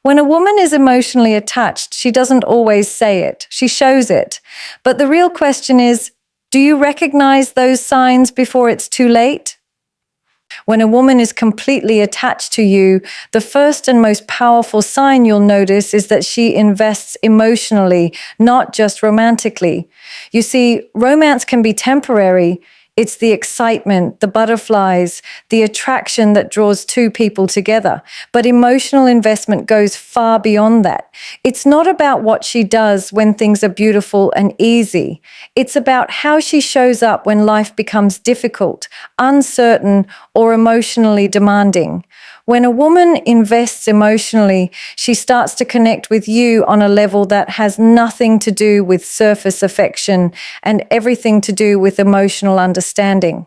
When a woman is emotionally attached, she doesn't always say it, she shows it. But the real question is, do you recognize those signs before it's too late? When a woman is completely attached to you, the first and most powerful sign you'll notice is that she invests emotionally, not just romantically. You see, romance can be temporary. It's the excitement, the butterflies, the attraction that draws two people together. But emotional investment goes far beyond that. It's not about what she does when things are beautiful and easy. It's about how she shows up when life becomes difficult, uncertain, or emotionally demanding. When a woman invests emotionally, she starts to connect with you on a level that has nothing to do with surface affection and everything to do with emotional understanding.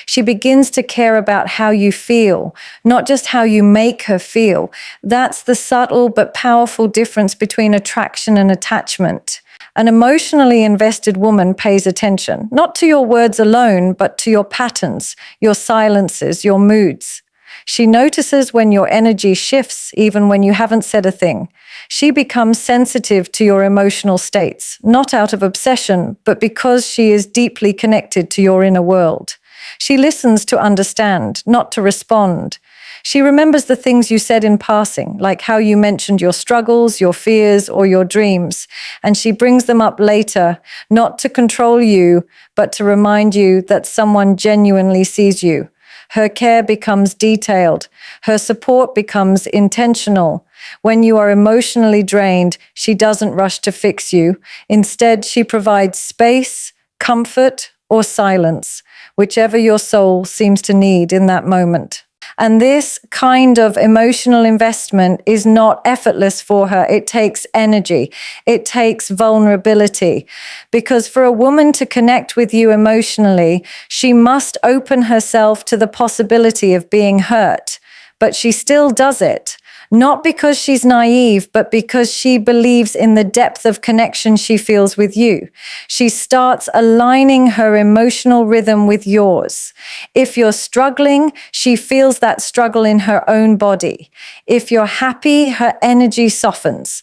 She begins to care about how you feel, not just how you make her feel. That's the subtle but powerful difference between attraction and attachment. An emotionally invested woman pays attention, not to your words alone, but to your patterns, your silences, your moods. She notices when your energy shifts, even when you haven't said a thing. She becomes sensitive to your emotional states, not out of obsession, but because she is deeply connected to your inner world. She listens to understand, not to respond. She remembers the things you said in passing, like how you mentioned your struggles, your fears, or your dreams, and she brings them up later, not to control you, but to remind you that someone genuinely sees you. Her care becomes detailed. Her support becomes intentional. When you are emotionally drained, she doesn't rush to fix you. Instead, she provides space, comfort, or silence, whichever your soul seems to need in that moment. And this kind of emotional investment is not effortless for her. It takes energy. It takes vulnerability. Because for a woman to connect with you emotionally, she must open herself to the possibility of being hurt. But she still does it. Not because she's naive, but because she believes in the depth of connection she feels with you. She starts aligning her emotional rhythm with yours. If you're struggling, she feels that struggle in her own body. If you're happy, her energy softens.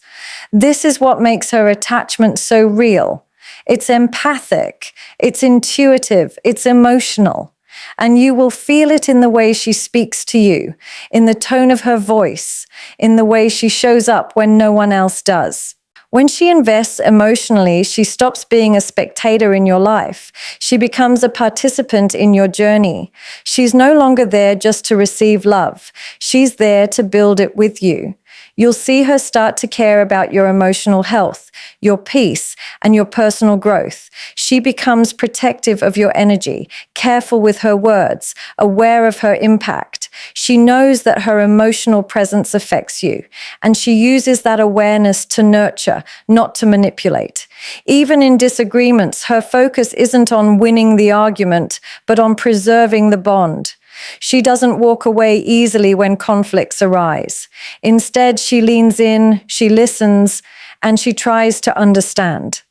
This is what makes her attachment so real. It's empathic, it's intuitive, it's emotional. And you will feel it in the way she speaks to you, in the tone of her voice, in the way she shows up when no one else does. When she invests emotionally, she stops being a spectator in your life. She becomes a participant in your journey. She's no longer there just to receive love. She's there to build it with you. You'll see her start to care about your emotional health, your peace, and your personal growth. She becomes protective of your energy, careful with her words, aware of her impact. She knows that her emotional presence affects you, and she uses that awareness to nurture, not to manipulate. Even in disagreements, her focus isn't on winning the argument, but on preserving the bond. She doesn't walk away easily when conflicts arise. Instead, she leans in, she listens, and she tries to understand.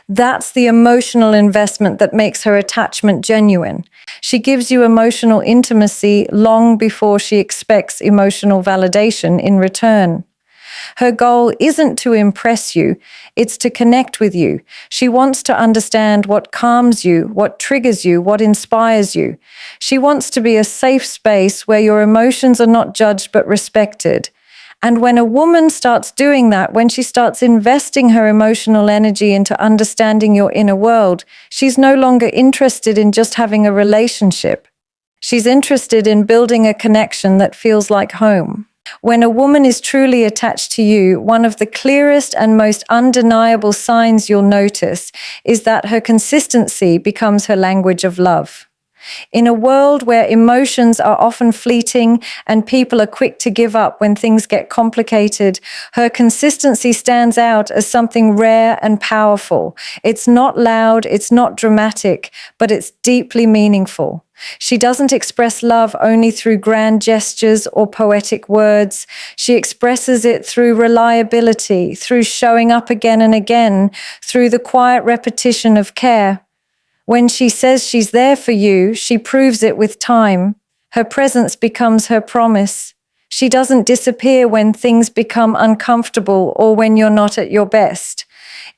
That's the emotional investment that makes her attachment genuine. She gives you emotional intimacy long before she expects emotional validation in return. Her goal isn't to impress you, it's to connect with you. She wants to understand what calms you, what triggers you, what inspires you. She wants to be a safe space where your emotions are not judged but respected. And when a woman starts doing that, when she starts investing her emotional energy into understanding your inner world, she's no longer interested in just having a relationship. She's interested in building a connection that feels like home. When a woman is truly attached to you, one of the clearest and most undeniable signs you'll notice is that her consistency becomes her language of love. In a world where emotions are often fleeting and people are quick to give up when things get complicated, her consistency stands out as something rare and powerful. It's not loud, it's not dramatic, but it's deeply meaningful. She doesn't express love only through grand gestures or poetic words. She expresses it through reliability, through showing up again and again, through the quiet repetition of care. When she says she's there for you, she proves it with time. Her presence becomes her promise. She doesn't disappear when things become uncomfortable or when you're not at your best.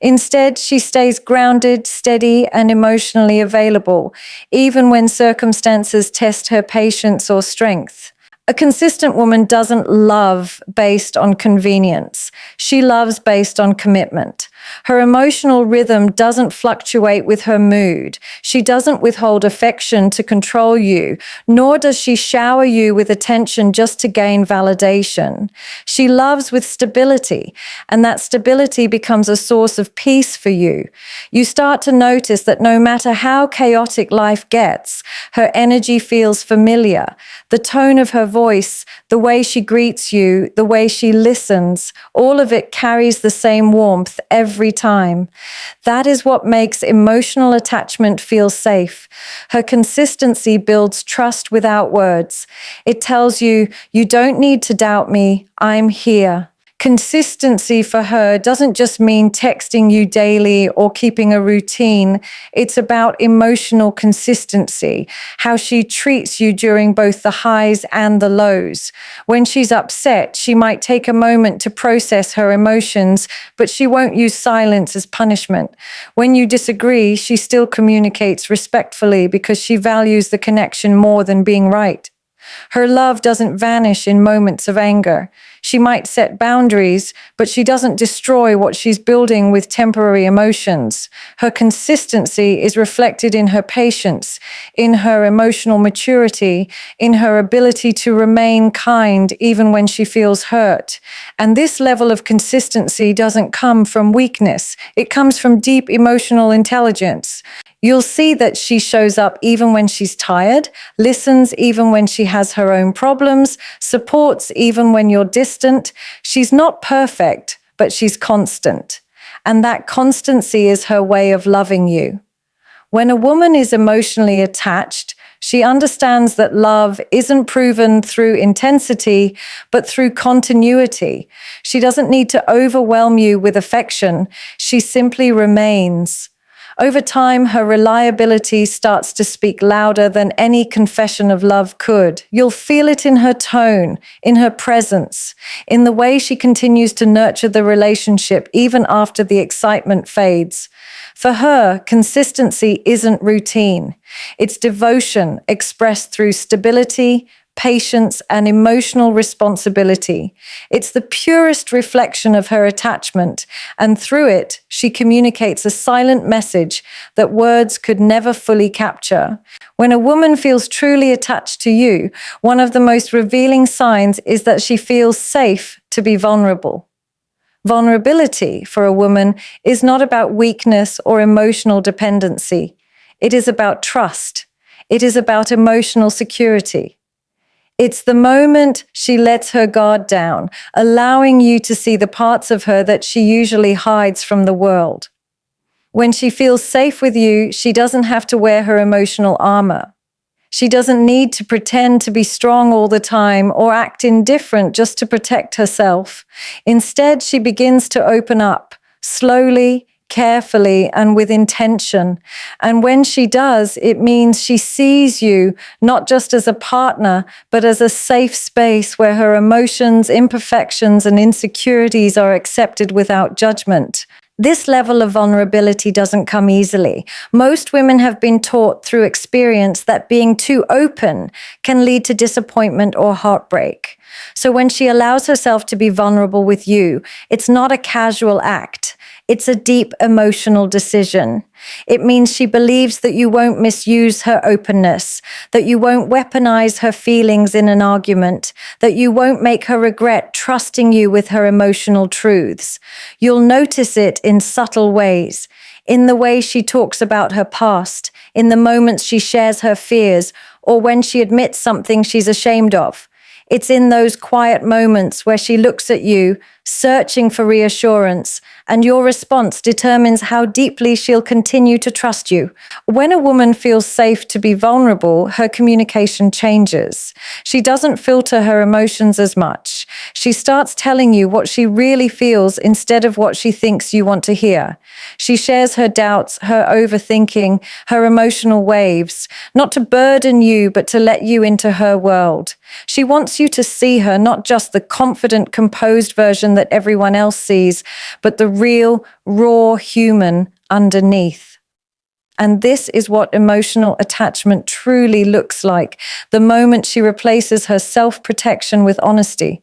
Instead, she stays grounded, steady, and emotionally available, even when circumstances test her patience or strength. A consistent woman doesn't love based on convenience. She loves based on commitment. Her emotional rhythm doesn't fluctuate with her mood. She doesn't withhold affection to control you, nor does she shower you with attention just to gain validation. She loves with stability, and that stability becomes a source of peace for you. You start to notice that no matter how chaotic life gets, her energy feels familiar. The tone of her voice, the way she greets you, the way she listens, all of it carries the same warmth every time. That is what makes emotional attachment feel safe. Her consistency builds trust without words. It tells you, you don't need to doubt me, I'm here. Consistency for her doesn't just mean texting you daily or keeping a routine. It's about emotional consistency, how she treats you during both the highs and the lows. When she's upset, she might take a moment to process her emotions, but she won't use silence as punishment. When you disagree, she still communicates respectfully because she values the connection more than being right. Her love doesn't vanish in moments of anger. She might set boundaries, but she doesn't destroy what she's building with temporary emotions. Her consistency is reflected in her patience, in her emotional maturity, in her ability to remain kind even when she feels hurt. And this level of consistency doesn't come from weakness. It comes from deep emotional intelligence. You'll see that she shows up even when she's tired, listens even when she has her own problems, supports even when you're distant. She's not perfect, but she's constant. And that constancy is her way of loving you. When a woman is emotionally attached, she understands that love isn't proven through intensity, but through continuity. She doesn't need to overwhelm you with affection. She simply remains. Over time, her reliability starts to speak louder than any confession of love could. You'll feel it in her tone, in her presence, in the way she continues to nurture the relationship even after the excitement fades. For her, consistency isn't routine. It's devotion expressed through stability, patience, and emotional responsibility. It's the purest reflection of her attachment, and through it, she communicates a silent message that words could never fully capture. When a woman feels truly attached to you, one of the most revealing signs is that she feels safe to be vulnerable. Vulnerability for a woman is not about weakness or emotional dependency. It is about trust. It is about emotional security. It's the moment she lets her guard down, allowing you to see the parts of her that she usually hides from the world. When she feels safe with you, she doesn't have to wear her emotional armor. She doesn't need to pretend to be strong all the time or act indifferent just to protect herself. Instead, she begins to open up, slowly, carefully, and with intention. And when she does, it means she sees you not just as a partner, but as a safe space where her emotions, imperfections, and insecurities are accepted without judgment. This level of vulnerability doesn't come easily. Most women have been taught through experience that being too open can lead to disappointment or heartbreak. So when she allows herself to be vulnerable with you, it's not a casual act. It's a deep emotional decision. It means she believes that you won't misuse her openness, that you won't weaponize her feelings in an argument, that you won't make her regret trusting you with her emotional truths. You'll notice it in subtle ways, in the way she talks about her past, in the moments she shares her fears, or when she admits something she's ashamed of. It's in those quiet moments where she looks at you, searching for reassurance, and your response determines how deeply she'll continue to trust you. When a woman feels safe to be vulnerable, her communication changes. She doesn't filter her emotions as much. She starts telling you what she really feels instead of what she thinks you want to hear. She shares her doubts, her overthinking, her emotional waves, not to burden you, but to let you into her world. She wants you to see her, not just the confident, composed version that everyone else sees, but the real, raw human underneath. And this is what emotional attachment truly looks like, the moment she replaces her self-protection with honesty.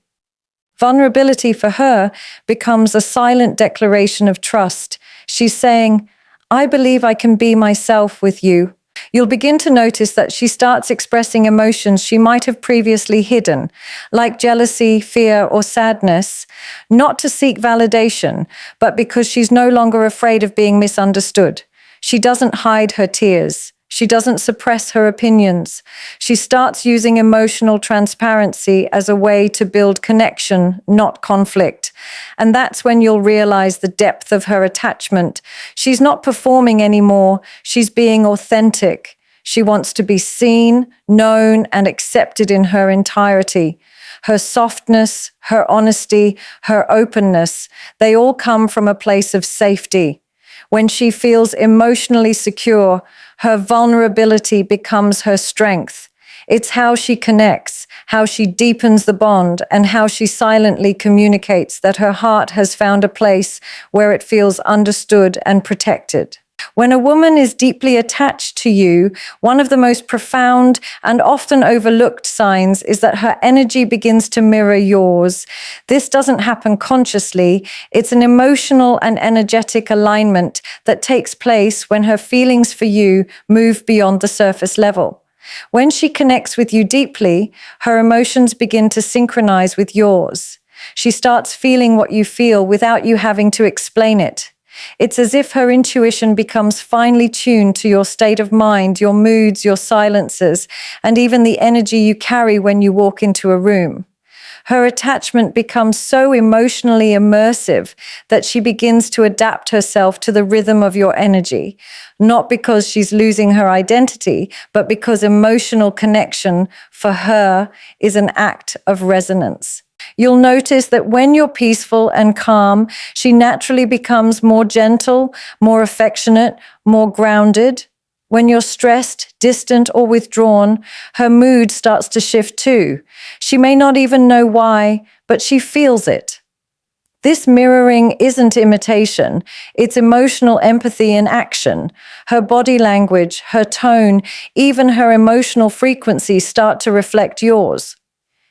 Vulnerability for her becomes a silent declaration of trust. She's saying, I believe I can be myself with you. You'll begin to notice that she starts expressing emotions she might have previously hidden, like jealousy, fear, or sadness, not to seek validation, but because she's no longer afraid of being misunderstood. She doesn't hide her tears. She doesn't suppress her opinions. She starts using emotional transparency as a way to build connection, not conflict. And that's when you'll realize the depth of her attachment. She's not performing anymore. She's being authentic. She wants to be seen, known, and accepted in her entirety. Her softness, her honesty, her openness, they all come from a place of safety. When she feels emotionally secure, her vulnerability becomes her strength. It's how she connects, how she deepens the bond, and how she silently communicates that her heart has found a place where it feels understood and protected. When a woman is deeply attached to you, one of the most profound and often overlooked signs is that her energy begins to mirror yours. This doesn't happen consciously. It's an emotional and energetic alignment that takes place when her feelings for you move beyond the surface level. When she connects with you deeply, her emotions begin to synchronize with yours. She starts feeling what you feel without you having to explain it. It's as if her intuition becomes finely tuned to your state of mind, your moods, your silences, and even the energy you carry when you walk into a room. Her attachment becomes so emotionally immersive that she begins to adapt herself to the rhythm of your energy, not because she's losing her identity, but because emotional connection for her is an act of resonance. You'll notice that when you're peaceful and calm, she naturally becomes more gentle, more affectionate, more grounded. When you're stressed, distant, or withdrawn, her mood starts to shift too. She may not even know why, but she feels it. This mirroring isn't imitation, it's emotional empathy in action. Her body language, her tone, even her emotional frequency start to reflect yours.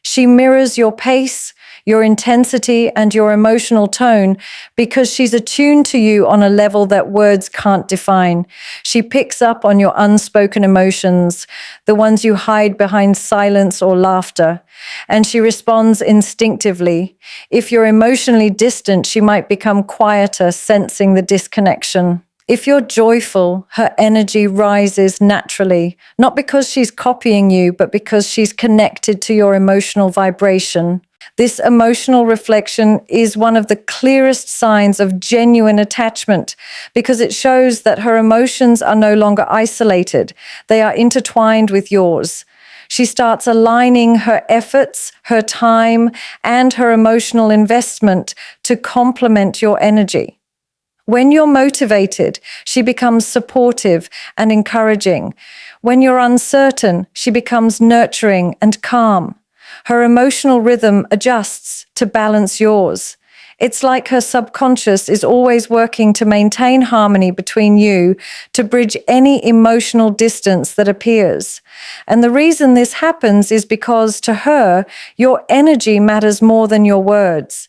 She mirrors your pace, your intensity, and your emotional tone because she's attuned to you on a level that words can't define. She picks up on your unspoken emotions, the ones you hide behind silence or laughter, and she responds instinctively. If you're emotionally distant, she might become quieter, sensing the disconnection. If you're joyful, her energy rises naturally, not because she's copying you, but because she's connected to your emotional vibration. This emotional reflection is one of the clearest signs of genuine attachment because it shows that her emotions are no longer isolated. They are intertwined with yours. She starts aligning her efforts, her time, and her emotional investment to complement your energy. When you're motivated, she becomes supportive and encouraging. When you're uncertain, she becomes nurturing and calm. Her emotional rhythm adjusts to balance yours. It's like her subconscious is always working to maintain harmony between you, to bridge any emotional distance that appears. And the reason this happens is because to her, your energy matters more than your words.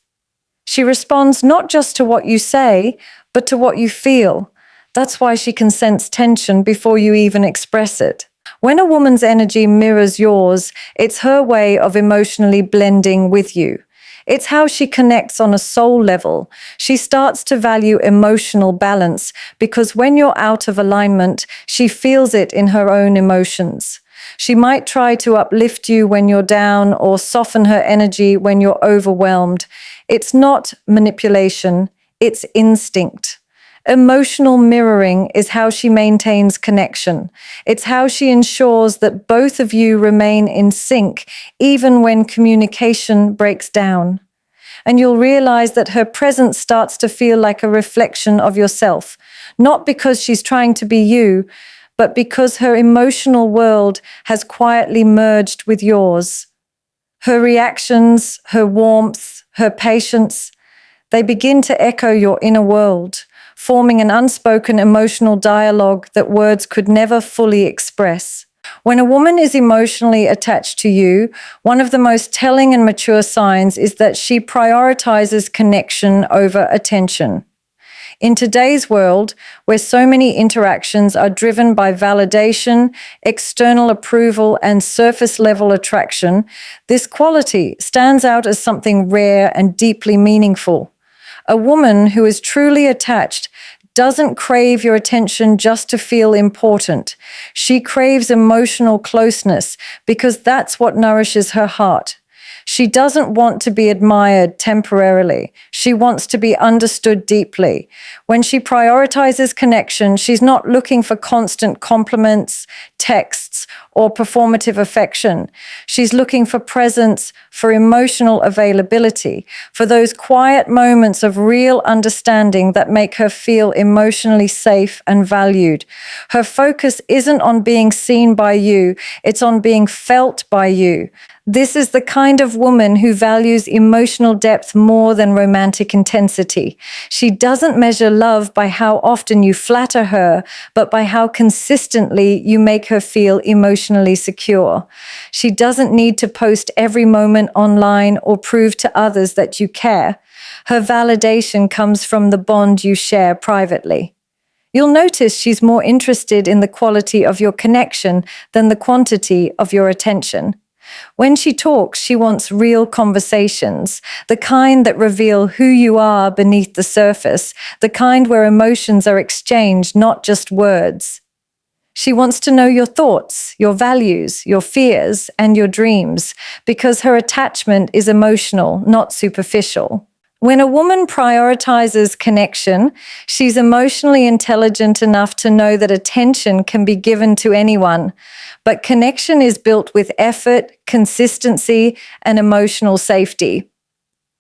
She responds not just to what you say, but to what you feel. That's why she can sense tension before you even express it. When a woman's energy mirrors yours, it's her way of emotionally blending with you. It's how she connects on a soul level. She starts to value emotional balance because when you're out of alignment, she feels it in her own emotions. She might try to uplift you when you're down or soften her energy when you're overwhelmed. It's not manipulation, it's instinct. Emotional mirroring is how she maintains connection. It's how she ensures that both of you remain in sync, even when communication breaks down. And you'll realize that her presence starts to feel like a reflection of yourself, not because she's trying to be you, but because her emotional world has quietly merged with yours. Her reactions, her warmth, her patience, they begin to echo your inner world, forming an unspoken emotional dialogue that words could never fully express. When a woman is emotionally attached to you, one of the most telling and mature signs is that she prioritizes connection over attention. In today's world, where so many interactions are driven by validation, external approval, and surface level attraction, this quality stands out as something rare and deeply meaningful. A woman who is truly attached doesn't crave your attention just to feel important. She craves emotional closeness because that's what nourishes her heart. She doesn't want to be admired temporarily. She wants to be understood deeply. When she prioritizes connection, she's not looking for constant compliments, texts, or performative affection. She's looking for presence, for emotional availability, for those quiet moments of real understanding that make her feel emotionally safe and valued. Her focus isn't on being seen by you, it's on being felt by you. This is the kind of woman who values emotional depth more than romantic intensity. She doesn't measure love by how often you flatter her, but by how consistently you make her feel emotionally secure. She doesn't need to post every moment online or prove to others that you care. Her validation comes from the bond you share privately. You'll notice she's more interested in the quality of your connection than the quantity of your attention. When she talks, she wants real conversations, the kind that reveal who you are beneath the surface, the kind where emotions are exchanged, not just words. She wants to know your thoughts, your values, your fears, and your dreams, because her attachment is emotional, not superficial. When a woman prioritizes connection, she's emotionally intelligent enough to know that attention can be given to anyone, but connection is built with effort, consistency, and emotional safety.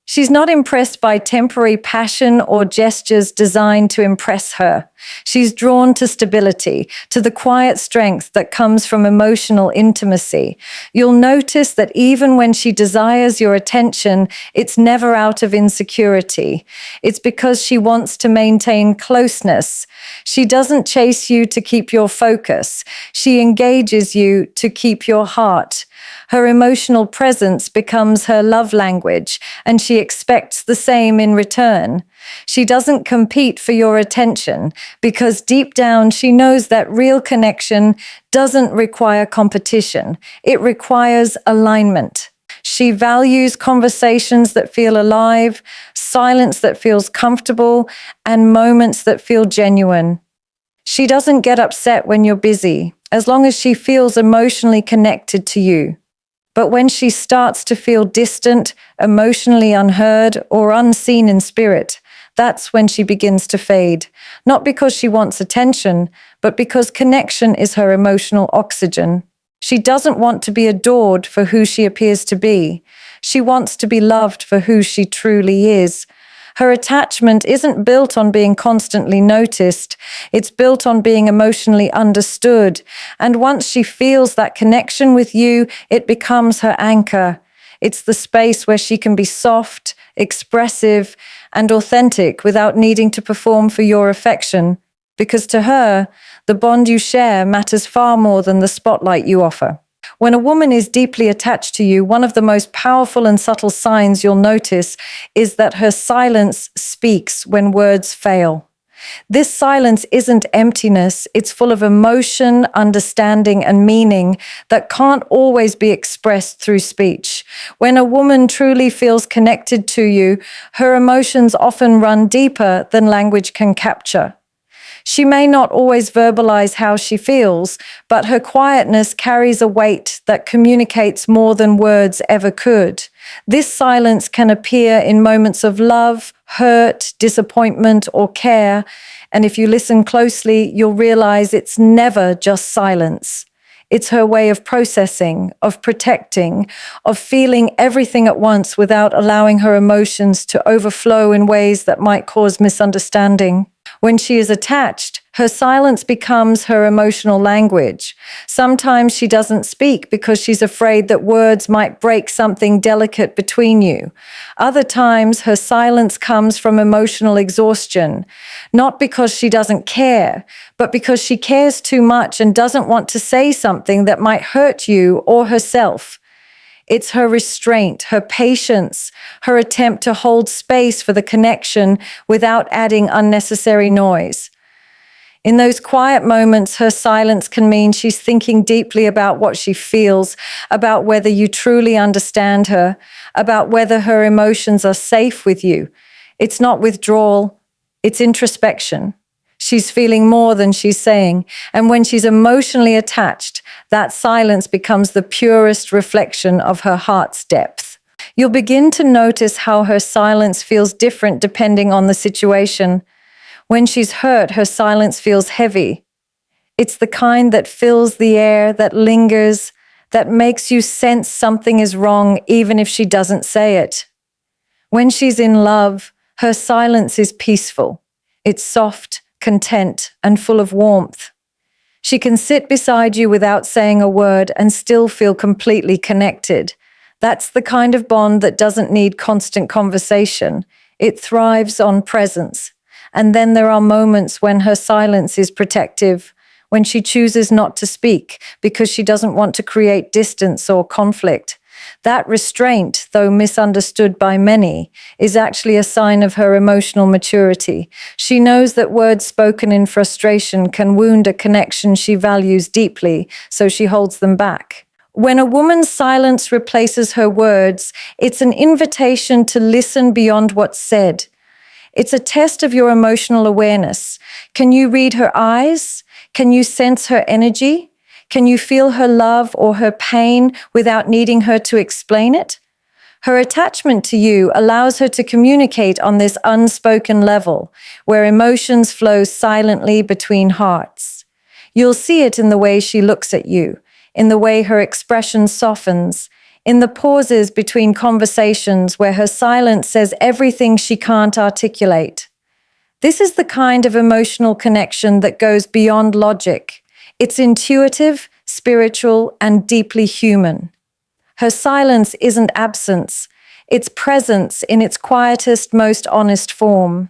She's not impressed by temporary passion or gestures designed to impress her. She's drawn to stability, to the quiet strength that comes from emotional intimacy. You'll notice that even when she desires your attention, it's never out of insecurity. It's because she wants to maintain closeness. She doesn't chase you to keep your focus. She engages you to keep your heart. Her emotional presence becomes her love language, and she expects the same in return. She doesn't compete for your attention because deep down she knows that real connection doesn't require competition. It requires alignment. She values conversations that feel alive, silence that feels comfortable, and moments that feel genuine. She doesn't get upset when you're busy, as long as she feels emotionally connected to you. But when she starts to feel distant, emotionally unheard, or unseen in spirit, that's when she begins to fade. Not because she wants attention, but because connection is her emotional oxygen. She doesn't want to be adored for who she appears to be. She wants to be loved for who she truly is. Her attachment isn't built on being constantly noticed. It's built on being emotionally understood. And once she feels that connection with you, it becomes her anchor. It's the space where she can be soft, expressive, and authentic without needing to perform for your affection. Because to her, the bond you share matters far more than the spotlight you offer. When a woman is deeply attached to you, one of the most powerful and subtle signs you'll notice is that her silence speaks when words fail. This silence isn't emptiness, it's full of emotion, understanding, and meaning that can't always be expressed through speech. When a woman truly feels connected to you, her emotions often run deeper than language can capture. She may not always verbalize how she feels, but her quietness carries a weight that communicates more than words ever could. This silence can appear in moments of love, hurt, disappointment, or care. And if you listen closely, you'll realize it's never just silence. It's her way of processing, of protecting, of feeling everything at once without allowing her emotions to overflow in ways that might cause misunderstanding. When she is attached, her silence becomes her emotional language. Sometimes she doesn't speak because she's afraid that words might break something delicate between you. Other times, her silence comes from emotional exhaustion, not because she doesn't care, but because she cares too much and doesn't want to say something that might hurt you or herself. It's her restraint, her patience, her attempt to hold space for the connection without adding unnecessary noise. In those quiet moments, her silence can mean she's thinking deeply about what she feels, about whether you truly understand her, about whether her emotions are safe with you. It's not withdrawal, it's introspection. She's feeling more than she's saying. And when she's emotionally attached, that silence becomes the purest reflection of her heart's depth. You'll begin to notice how her silence feels different depending on the situation. When she's hurt, her silence feels heavy. It's the kind that fills the air, that lingers, that makes you sense something is wrong even if she doesn't say it. When she's in love, her silence is peaceful. It's soft, content, and full of warmth. She can sit beside you without saying a word and still feel completely connected. That's the kind of bond that doesn't need constant conversation. It thrives on presence. And then there are moments when her silence is protective, when she chooses not to speak because she doesn't want to create distance or conflict. That restraint, though misunderstood by many, is actually a sign of her emotional maturity. She knows that words spoken in frustration can wound a connection she values deeply, so she holds them back. When a woman's silence replaces her words, it's an invitation to listen beyond what's said. It's a test of your emotional awareness. Can you read her eyes? Can you sense her energy? Can you feel her love or her pain without needing her to explain it? Her attachment to you allows her to communicate on this unspoken level, where emotions flow silently between hearts. You'll see it in the way she looks at you, in the way her expression softens, in the pauses between conversations where her silence says everything she can't articulate. This is the kind of emotional connection that goes beyond logic. It's intuitive, spiritual, and deeply human. Her silence isn't absence. It's presence in its quietest, most honest form.